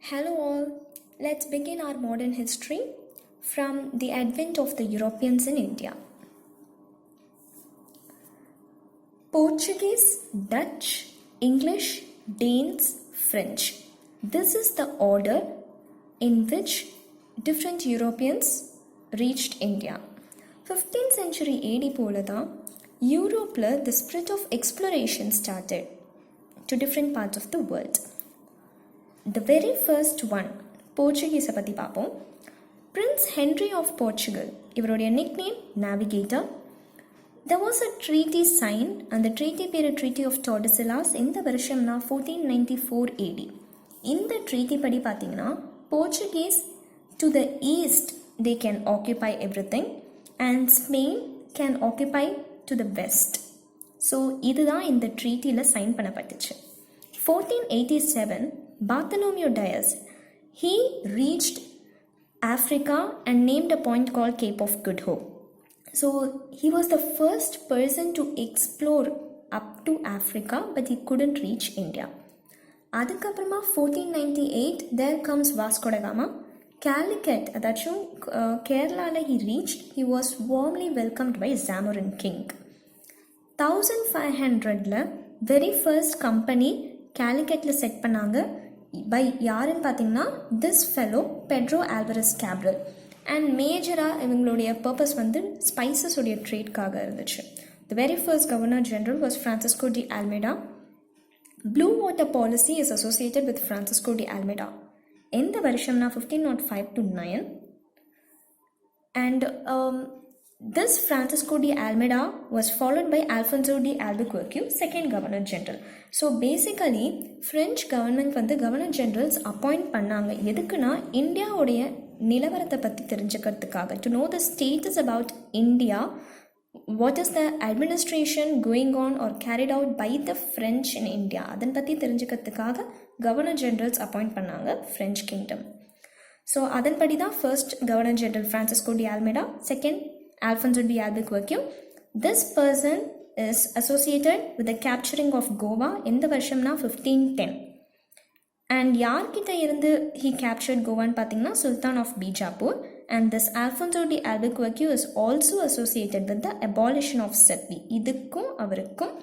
Hello all, let's begin our modern history from the advent of the Europeans in India. Portuguese, Dutch, English, Danes, French. This is the order in which different Europeans reached India. 15th century AD போலதா யூரோப்பில் the spread of exploration started to different parts of the world. The very first one, Portuguese பற்றி பார்ப்போம். Prince Henry of Portugal, இவருடைய nickname Navigator. There was a treaty signed, and the treaty பேரு Treaty of Tordesillas. இந்த வருஷம்னா 1494 AD. இந்த treaty படி பார்த்தீங்கன்னா Portuguese to the east they can occupy everything and Spain can occupy to the west. So இதுதான் இந்த ட்ரீட்டியில் sign பண்ணப்பட்டுச்சு. 1487 Bartholomew Diwas, he reached Africa and named a point called Cape of Good Hope. So he was the first person to explore up to Africa, but he couldn't reach India. அதுக்கப்புறமா 1498 there comes Vasco da Gama. Calicut, அதாச்சும் கேரளாவில் he reached. He was warmly welcomed by Zamorin king. 1500ல very first company Calicutல set பண்ணாங்க. By யாருன்னு பார்த்தீங்கன்னா this fellow Pedro Alvares Cabral. And மேஜராக இவங்களுடைய பர்பஸ் வந்து ஸ்பைசஸ் உடைய ட்ரேட்காக இருந்துச்சு. The very first governor general was Francisco de Almeida. Blue water policy is associated with Francisco de Almeida. எந்த வருஷம்னா 1505 to 9. And this Francisco de Almeida was followed by Alfonso de Albuquerque, second governor general. So basically French government வந்து governor generals appoint பண்ணாங்க. எதுக்குன்னா இந்தியாவுடைய நிலவரத்தை பற்றி தெரிஞ்சுக்கிறதுக்காக, to know the status about India, what is the administration going on or carried out by the French in India, அதன் பற்றி தெரிஞ்சுக்கிறதுக்காக governor generals appoint பண்ணாங்க French kingdom. So அதன்படி தான் first governor general Francisco de Almeida, second Alfonso de Albuquerque. This person is associated with the capturing of Goa in the வருஷம்னா 1510. And யார்கிட்ட இருந்து he captured Goa ன்னு பார்த்தீங்கன்னா Sultan of Bijapur. And this Alfonso de Albuquerque is also associated with the abolition of sati. இதுக்கும் அவருக்கும்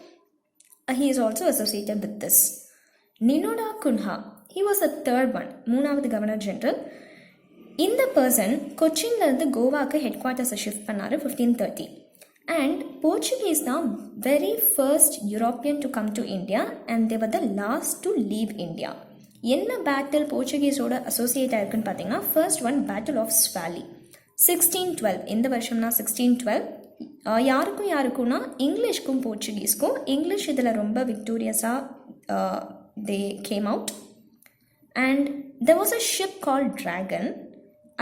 he is also associated with this. Ninoda Kunha, he was the third one, மூணாவது governor general. இந்த person கொச்சின்லேருந்து கோவாவுக்கு ஹெட் குவார்ட்டர்ஸை shift பண்ணார் 1530. And Portuguese தான் very first European to come to India and they were the last to leave India. என்ன battle போர்ச்சுகீஸோட அசோசியேட் ஆயிருக்குன்னு பார்த்தீங்கன்னா first one battle of Swally 1612. இந்த வருஷம்னா 1612. யாருக்கும்னா இங்கிலீஷ்க்கும் போர்ச்சுகீஸ்க்கும். இங்கிலீஷ் இதில் ரொம்ப விக்டோரியஸாக they came out. And there was a ship called Dragon.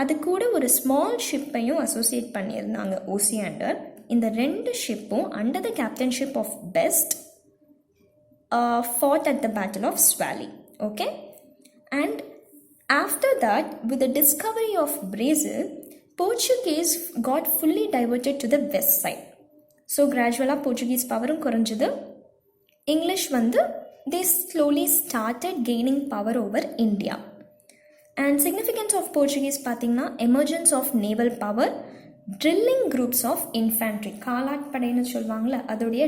அது கூட ஒரு ஸ்மால் ஷிப்பையும் அசோசியேட் பண்ணியிருந்தாங்க ஓசியாண்டர். இந்த ரெண்டு ஷிப்பும் under the captainship of Best fought at the Battle of Swally. Okay, and after that, with the discovery of Brazil, Portuguese got fully diverted to the west side. So gradually Portuguese powerum குறைஞ்சது. English வந்து they slowly started gaining power over India. And significance of Portuguese பார்த்தீங்கன்னா emergence of naval power, drilling groups of infantry, காலாட் படைன்னு சொல்லுவாங்கள்ல, அதோடைய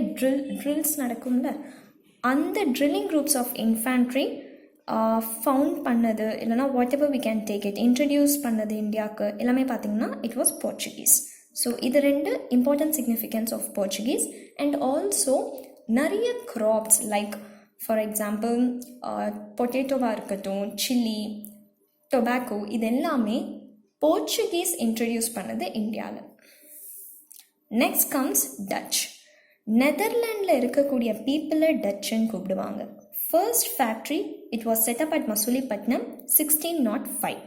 drills நடக்கும்ல, அந்த drilling groups of infantry found பண்ணது, இல்லைனா whatever we can take it, introduce பண்ணது இந்தியாவுக்கு எல்லாமே பார்த்தீங்கன்னா இட் வாஸ் போர்ச்சுகீஸ். ஸோ இது ரெண்டு important significance of Portuguese. And also நிறைய க்ராப்ஸ் லைக் ஃபார் எக்ஸாம்பிள் பொட்டேட்டோவாக இருக்கட்டும், சில்லி, டொபாக்கோ, இது எல்லாமே போர்ச்சுகீஸ் இன்ட்ரடியூஸ் பண்ணது இந்தியாவில். Next comes touch. நெதர்லாண்டில் இருக்கக்கூடிய பீப்புளை டச்சுன்னு கூப்பிடுவாங்க. First factory it was set up at Masulipatnam 1605.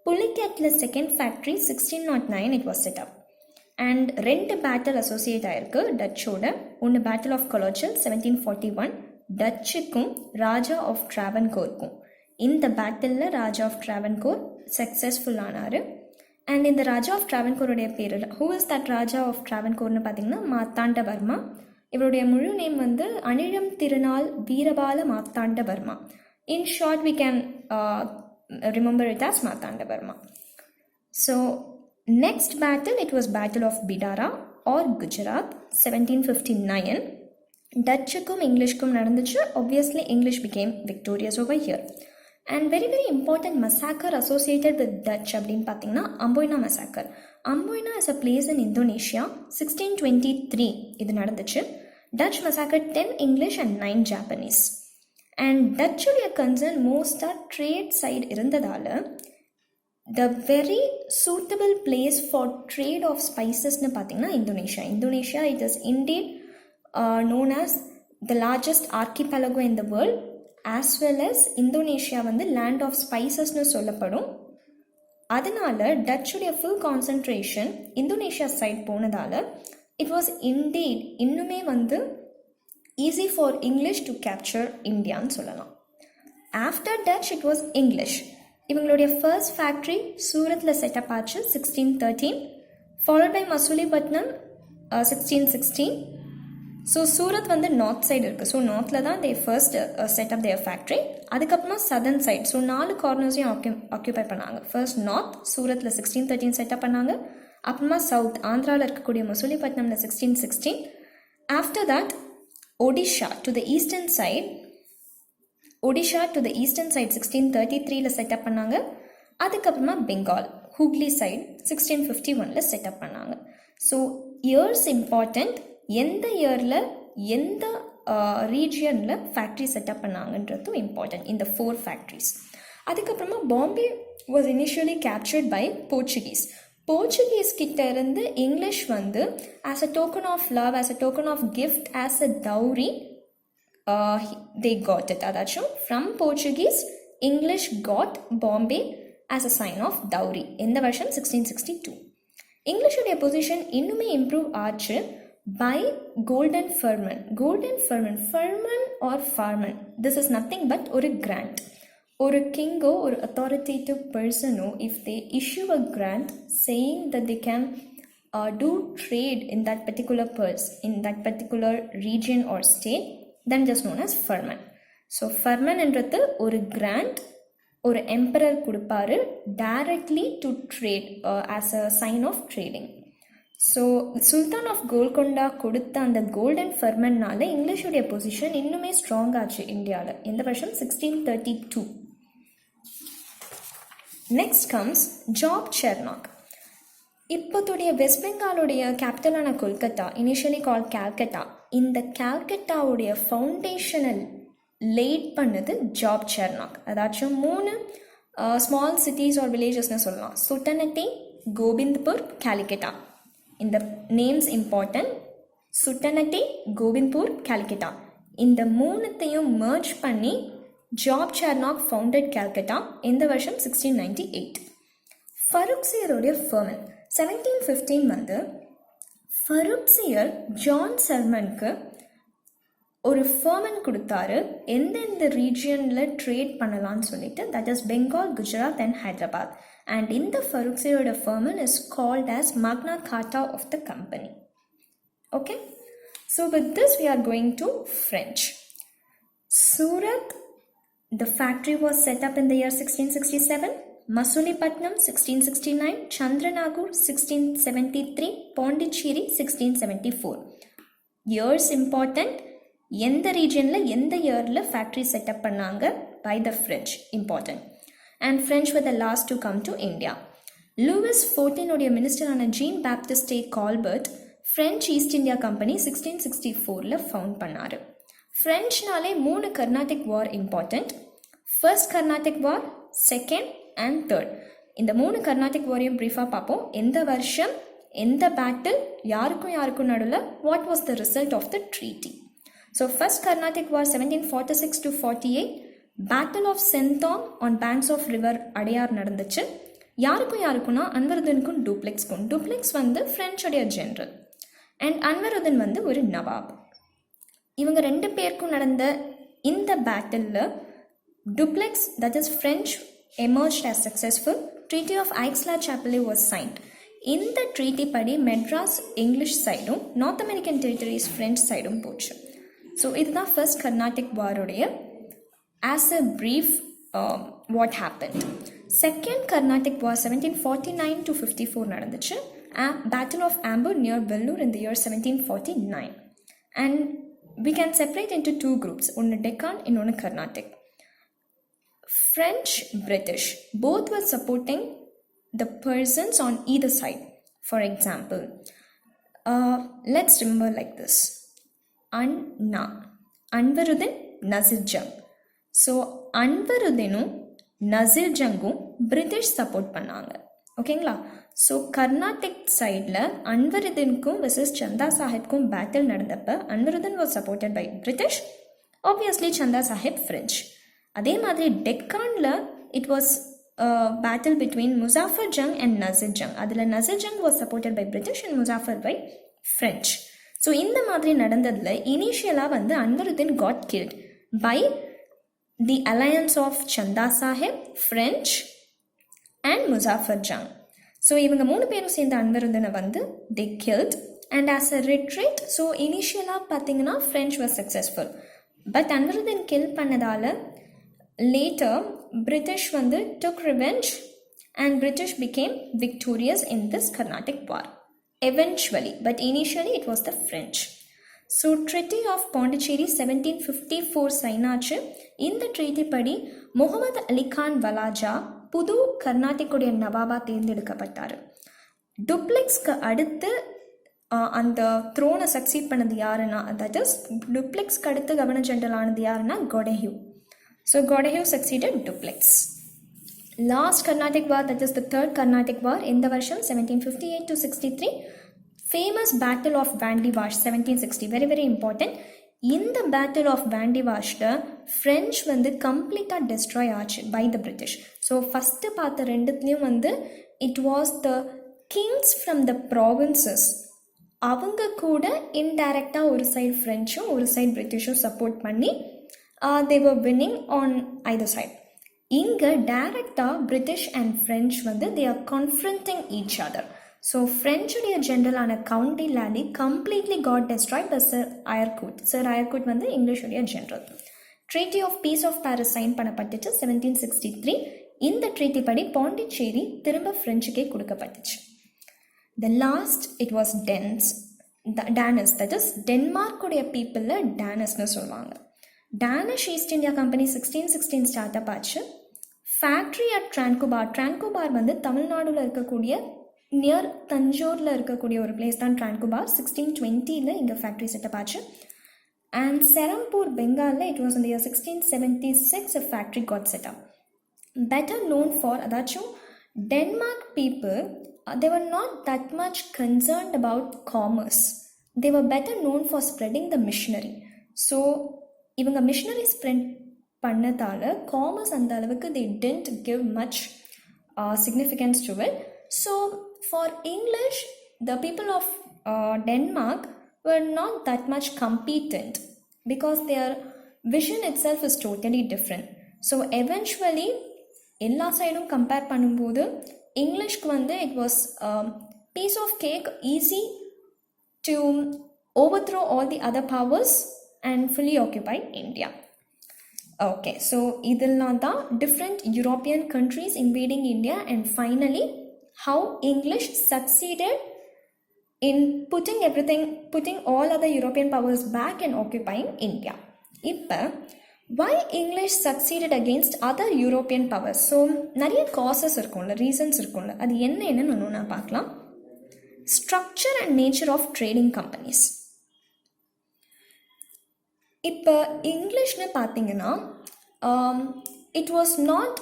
புலிக்கேட்டில் second factory 1609 it was set up. And ரெண்டு பேட்டில் அசோசியேட் ஆயிருக்கு டச்சோட. ஒன்று பேட்டில் ஆஃப் கொலோச்சல் 1741, டச்சுக்கும் ராஜா ஆஃப் ட்ராவன்கோருக்கும். இந்த பேட்டிலில் ராஜா ஆஃப் ட்ராவன்கோர் சக்ஸஸ்ஃபுல் ஆனார். அண்ட் இந்த ராஜா ஆஃப் ட்ராவன்கோருடைய பேர், who is that Raja of ட்ராவன்கோர்னு பார்த்தீங்கன்னா மார்த்தாண்டவர்மா. இவருடைய முழு நேம் வந்து அனிழம் திருநாள் வீரபால Marthanda Varma. In short, we can remember it as Marthandavarma. So next battle, it was Battle of Bidara or Gujarat, 1759. Dutchக்கும் இங்கிலீஷ்க்கும் நடந்துச்சு. Obviously English became victorious over here. And very very important massacre associated with Dutch அப்படின்னு பார்த்தீங்கன்னா அம்போய்னா massacre. அம்போய்னா is a place in Indonesia, 1623 இது நடந்துச்சு. Dutch massacred 10 English and 9 Japanese. And Dutchuடைய concern மோஸ்டாக trade side இருந்ததால் the very suitable place for trade of spices னு பார்த்தீங்கன்னா Indonesia. It is indeed known as the largest archipelago in the world, as well as Indonesia வந்து land of spices னு சொல்லப்படும். அதனால டச்சுடைய full concentration Indonesia side போனதால it was indeed இன்னுமே வந்து easy for English to capture Indiaன்னு சொல்லலாம். After Dutch it was English. இவங்களுடைய first factory சூரத்தில் set up ஆச்சு 1613, followed by Masulipatnam 1616. So Surat வந்து நார்த் சைடு இருக்குது. ஸோ நார்த்தில் தான் they first set up their factory. அதுக்கப்புறமா சதர்ன் சைட், ஸோ 4 கார்னர்ஸையும் ஆக்கியூபை பண்ணாங்க. ஃபர்ஸ்ட் நார்த் சூரத்தில் 1613 செட்டப் பண்ணாங்க. அப்புறமா சவுத் ஆந்திராவில் இருக்கக்கூடிய மசூலிப்பட்டினமில் 1616. After that Odisha to the eastern side 1633 set up பண்ணாங்க. அதுக்கப்புறமா பெங்கால் ஹூக்லி சைடு 1651 செட்டப் பண்ணாங்க. ஸோ இயர்ஸ் இம்பார்ட்டண்ட், எந்த இயரில் எந்த ரீஜியனில் ஃபேக்ட்ரி செட்டப் பண்ணாங்கன்றதும் இம்பார்ட்டன்ட், இந்த 4 ஃபேக்ட்ரிஸ். அதுக்கப்புறமா Bombay was initially captured by Portuguese கிட்ட இருந்து இங்கிலீஷ் வந்து as a token of love, as a token of gift, as a dowry they got it. அதாச்சும் from Portuguese English got Bombay as a sign of dowry. இந்த வருஷம் 1662. இங்கிலீஷுடைய position இன்னுமே improve ஆச்சு by golden firman or farman. This is nothing but ஒரு grant. ஒரு கிங்கோ ஒரு authoritative personோ if they issue a grant saying that they can do trade in that particular in that particular region or state, then just known as firman. So firman என்றது ஒரு grant ஒரு emperor கொடுப்பாரு directly to trade as a sign of trading. So sultan of Golconda கொடுத்த அந்த golden ஃபர்மன்னால இங்கிலீஷுடைய position இன்னுமே strong ஆச்சு இந்தியாவில். இந்த வருஷம் 1632. Next comes Job Charnock. இப்போத்துடைய வெஸ்ட் பெங்காலுடைய கேபிட்டலான கொல்கத்தா, இனிஷியலி கால் கால்கட்டா. இந்த கால்கட்டாவுடைய ஃபவுண்டேஷனை லேட் பண்ணது ஜாப் செர்னாக். அதாச்சும் 3 ஸ்மால் சிட்டிஸ் ஆர் வில்லேஜஸ்னு சொல்லலாம். சுட்டனட்டி, கோபிந்த்பூர், காலிக்கட்டா. இந்த நேம்ஸ் இம்பார்ட்டன்ட். சுட்டனட்டி, கோபிந்த்பூர், காலிக்கட்டா. இந்த 3த்தையும் மர்ஜ் பண்ணி ஜாப் செர்னாக் ஃபவுண்டட் கால்கட்டா இந்த வருஷம் 1698. ஃபருக்சியருடைய ஃபர்மன் 1715 வந்து ஃபருக்சியர் ஜான் செர்மனுக்கு ஒரு ஃபர்மன் கொடுத்தாரு எந்தெந்த ரீஜியனில் ட்ரேட் பண்ணலான்னு சொல்லிட்டு. That is Bengal, Gujarat and Hyderabad. And இந்த ஃபருக்சியரோட farman is called as Magna Carta of the company. Okay, so with this we are going to French. Surat, the factory was set up in the year 1667. Masulipattnam 1669, Chandranagur 1673, Pondicherry 1674. Years important. எந்த ரீஜனில் எந்த இயரில் factory set up பண்ணாங்க by the French, important. And French were the last to come to India. Louis 14 உடைய மினிஸ்டரான Jean Baptiste Colbert French East India company 1664 found பண்ணார். ஃப்ரெஞ்ச்னாலே 3 Carnatic war important. First Carnatic war, second and third. இந்த 3 கர்நாடிக் வாரையும் ப்ரீஃபாக பார்ப்போம். எந்த வருஷம், எந்த பேட்டில், யாருக்கும் நடுவில், what was the result of the treaty. So first Carnatic war 1746 to 48, battle of Santhome on banks of river Adyar நடந்துச்சு. யாருக்கும்னா அன்வருதனுக்கும் டூப்ளெக்ஸ்க்கும். டூப்ளெக்ஸ் வந்து ஃப்ரெஞ்சோடைய ஜென்ரல் அண்ட் அன்வருதன் வந்து ஒரு நவாப். இவங்க 2 பேருக்கும் நடந்த இந்த பேட்டிலில் Dupleix, that is French, emerged as successful. Treaty of Aix-la-Chapelle was signed. இந்த ட்ரீட்டி படி மெட்ராஸ் இங்கிலீஷ் சைடும் நார்த் அமெரிக்கன் டெரிட்டரிஸ் ஃப்ரெஞ்ச் சைடும் போச்சு. ஸோ இதுதான் ஃபர்ஸ்ட் கர்நாடிக் வாருடைய as a brief what happened. Second Carnatic War 1749 to 54 நடந்துச்சு. Battle of Ambur near Vellore in the year 1749. And we can separate into two groups, one Deccan and one Carnatic. French, British, both were supporting the persons on either side. For example, let's remember like this. Anvaruddin, Nazir Jung. So Anvaruddinum Nazir Jungum British support பண்ணாங்க. ஓகேங்களா? So Carnatic சைடில் அன்வருதனுக்கும் versus Chanda சாஹிப்க்கும் battle நடந்தப்போ Anwaruddin was supported by British, obviously Chanda Sahib French. அதே மாதிரி டெக்கானில் it was battle between Muzaffar Jung and Nasir Jung. அதில் Nasir Jung was supported by British and Muzaffar by French. So இந்த மாதிரி நடந்ததில் இனிஷியலாக வந்து Anwaruddin got killed by the alliance of Chanda Sahib, French and Muzaffar Jung. So இவங்க மூணு பேரும் சேர்ந்த அன்வருதனை வந்து they killed, and as a retreat, so initially பார்த்தீங்கன்னா French was successful, but அன்வருதன் kill பண்ணதால later British வந்து took revenge and British became victorious in this Carnatic war eventually, but initially it was the French. So treaty of Pondicherry 1754 sign ஆச்சு. இந்த treaty படி முகமது அலிகான் வலாஜா புது கர்நாடிக்குடைய நவாபா தேர்ந்தெடுக்கப்பட்டார். டுப்ளெக்ஸ்க்கு அடுத்து அந்த த்ரோனை succeed பண்ணது யாருன்னா, தட் இஸ் டுப்ளெக்ஸ்க்கு அடுத்து கவர்னர் ஜெனரல் ஆனது யாருன்னா Godeheu. So Godeheu succeeded Dupleix. Last Carnatic war, that is the third Carnatic war, இந்த வருஷம் 1758 to 63. Famous Battle of Diwas 1760, very very important. இந்த பேட்டில் ஆஃப் வேண்டிவாஷில் ஃப்ரெஞ்ச் வந்து கம்ப்ளீட்டாக டெஸ்ட்ராய் ஆச்சு by the British. So first பார்த்த ரெண்டுத்துலேயும் வந்து it was the kings from the provinces, அவங்க கூட இன்டைரக்டாக ஒரு சைடு ஃப்ரெஞ்சும் ஒரு சைடு பிரிட்டிஷும் சப்போர்ட் பண்ணி they were winning on Hyder side. இங்கே டைரக்டாக பிரிட்டிஷ் அண்ட் ஃப்ரெஞ்ச் வந்து they are confronting each other. So ஃப்ரெஞ்சுடைய ஜென்ரலான count de Lally completely got destroyed by sir Eyre Coote. Sir Eyre Coote வந்து இங்கிலீஷுடைய ஜென்ரல். Treaty of peace of Paris sign பண்ணப்பட்டுச்சு 1763. இந்த ட்ரீட்டி படி பாண்டிச்சேரி திரும்ப ஃப்ரெஞ்சுக்கே கொடுக்கப்பட்டுச்சு. The last it was Danish, that is டென்மார்க்குடைய பீப்புளில் டேனிஸ்னு சொல்லுவாங்க. Danish East India company 1616 start அப் ஆச்சு. ஃபேக்ட்ரி அட் ட்ரான்கோபார் வந்து தமிழ்நாடுல இருக்கக்கூடிய நியர் தஞ்சோரில் இருக்கக்கூடிய ஒரு பிளேஸ் தான் ட்ரான்கோபார். 1620 இங்கே ஃபேக்ட்ரி செட்டப் ஆச்சு. அண்ட் செரம்பூர் பெங்காலில் இட் வாஸ் இந்த year 1676 a factory got set up. Better known for, அதாச்சும் Denmark people they were not that much concerned about commerce. They were better known for spreading the missionary. So இவங்க machinery spread பண்ணதால் commerce அந்த அளவுக்கு they didn't give much significance to it. So for English, the people of Denmark were not that much competent because their vision itself is totally different. So eventually எல்லா சைடும் compare பண்ணும்போது இங்கிலீஷ்க்கு வந்து it was piece of cake, easy to overthrow all the other powers and fully occupy India. Okay, so இதெல்லாம் தான் different European countries invading India, and finally how English succeeded in putting all other European powers back and occupying India. இப்போ why English succeeded against other European powers? ஸோ நிறைய causes இருக்கும்ல, reasons இருக்கும்ல, அது என்னன்னு நான் பார்க்கலாம். Structure and nature of trading companies. இப்போ இங்கிலீஷ்னு பார்த்தீங்கன்னா it was not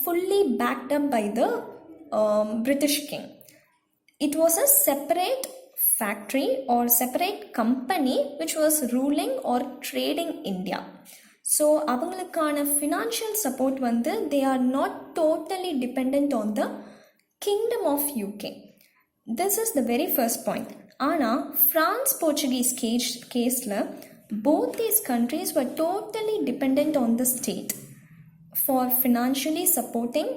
fully backed up by the British king. It was a separate factory or separate company which was ruling or trading India. So அவங்களுக்கான financial support வந்து they are not totally dependent on the kingdom of UK. This is the very first point. ஆனால் France Portuguese கேஸில் both these countries were totally dependent on the state for financially supporting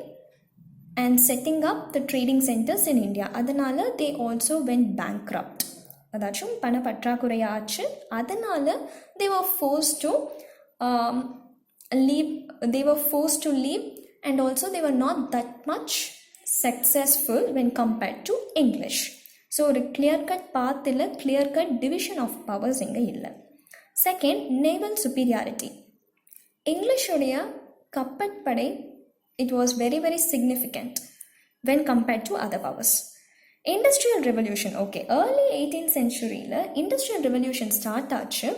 and setting up the trading centers in India. அதனால் they also went bankrupt. அதாச்சும் பண பற்றாக்குறையாச்சு. அதனால் they were forced to they were forced to leave, and also they were not that much successful when compared to English. So ஒரு clear cut path இல்லை, clear cut division of powers இங்கே இல்லை. Second, naval superiority. இங்கிலீஷுடைய கப்பற்படை it was very very significant when compared to other powers. Industrial revolution, okay, early 18th century la industrial revolution start ஆச்சு,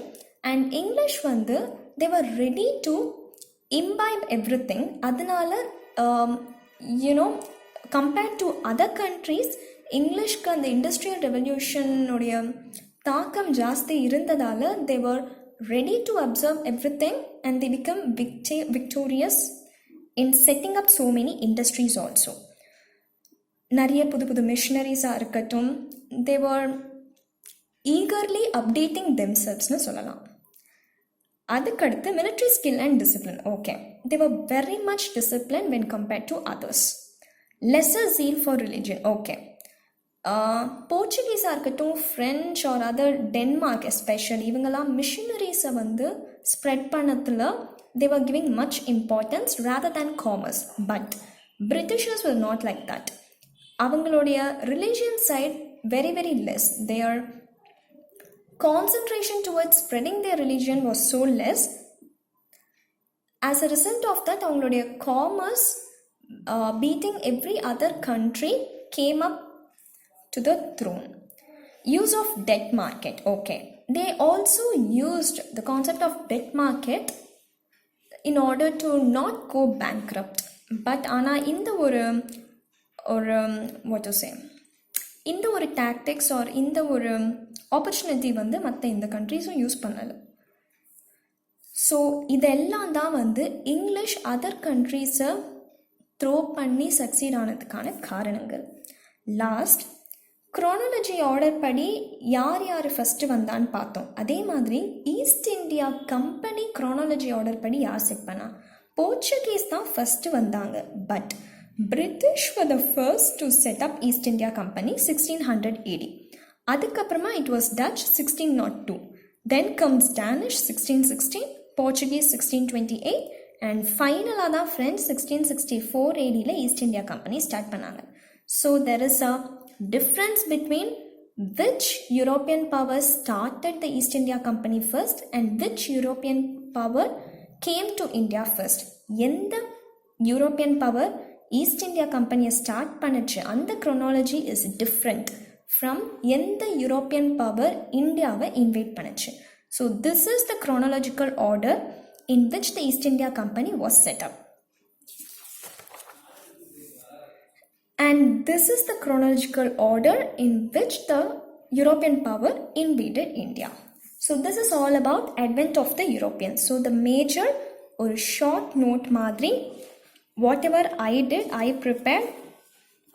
and English வந்து they were ready to imbibe everything. அதனால compared to other countries, இங்கிலீஷ்க்கு அந்த industrial ரெவல்யூஷனுடைய தாக்கம் ஜாஸ்தி இருந்ததால் they were ready to absorb everything and they become victorious in setting up so many industries also. நிறைய புது புது மிஷினரிஸாக இருக்கட்டும், they were eagerly updating themselvesனு சொல்லலாம். அதுக்கடுத்து military skill and discipline, okay, they were very much disciplined when compared to others. Lesser zeal for religion, okay. போர்ச்சுகீஸாக இருக்கட்டும், French R other Denmark especially, இவங்கெல்லாம் மிஷினரிஸை வந்து spread பண்ணதில் they were giving much importance rather than commerce. But Britishers were not like that. அவங்களுடைய religion side very very less. Their concentration towards spreading their religion was so less. As a result of that, அவங்களுடைய commerce beating every other country came up to the throne. Use of debt market, okay, they also used the concept of debt market in order to not go bankrupt. But ana இந்த ஒரு what to say, இந்த ஒரு tactics or இந்த ஒரு opportunity வந்து மற்ற இந்த கண்ட்ரீஸும் use பண்ணலை. ஸோ இதெல்லாம் தான் வந்து இங்கிலீஷ் அதர் கண்ட்ரீஸை த்ரோ பண்ணி சக்சீட் ஆனதுக்கான காரணங்கள். லாஸ்ட், குரோனாலஜி ஆர்டர் படி யார் யார் ஃபஸ்ட்டு வந்தான்னு பார்த்தோம். அதே மாதிரி East India Company chronology order படி யார் செட் பண்ணா? போர்ச்சுகீஸ் தான் ஃபஸ்ட்டு வந்தாங்க. But British were the first to set up East India Company 1600 AD. அதுக்கப்புறமா it was Dutch 1602. Then comes Danish 1616, Portuguese 1628 and ஃபைனலாக தான் French 1664 ADல ஈஸ்ட் இந்தியா கம்பெனி ஸ்டார்ட் பண்ணாங்க. So there is a difference between which European power started the East India Company first and which European power came to India first. எந்த European power east India கம்பெனியை start பண்ணிச்சு அந்த chronology is different from எந்த European power இந்தியாவை invite பண்ணிச்சு. So this is the chronological order in which the East India Company was set up. And this is the chronological order in which the European power invaded India. So this is all about advent of the Europeans. So the major or short note madri, whatever I did, I prepared,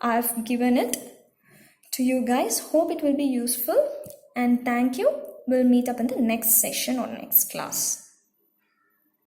I have given it to you guys. Hope it will be useful and thank you. We'll meet up in the next session or next class.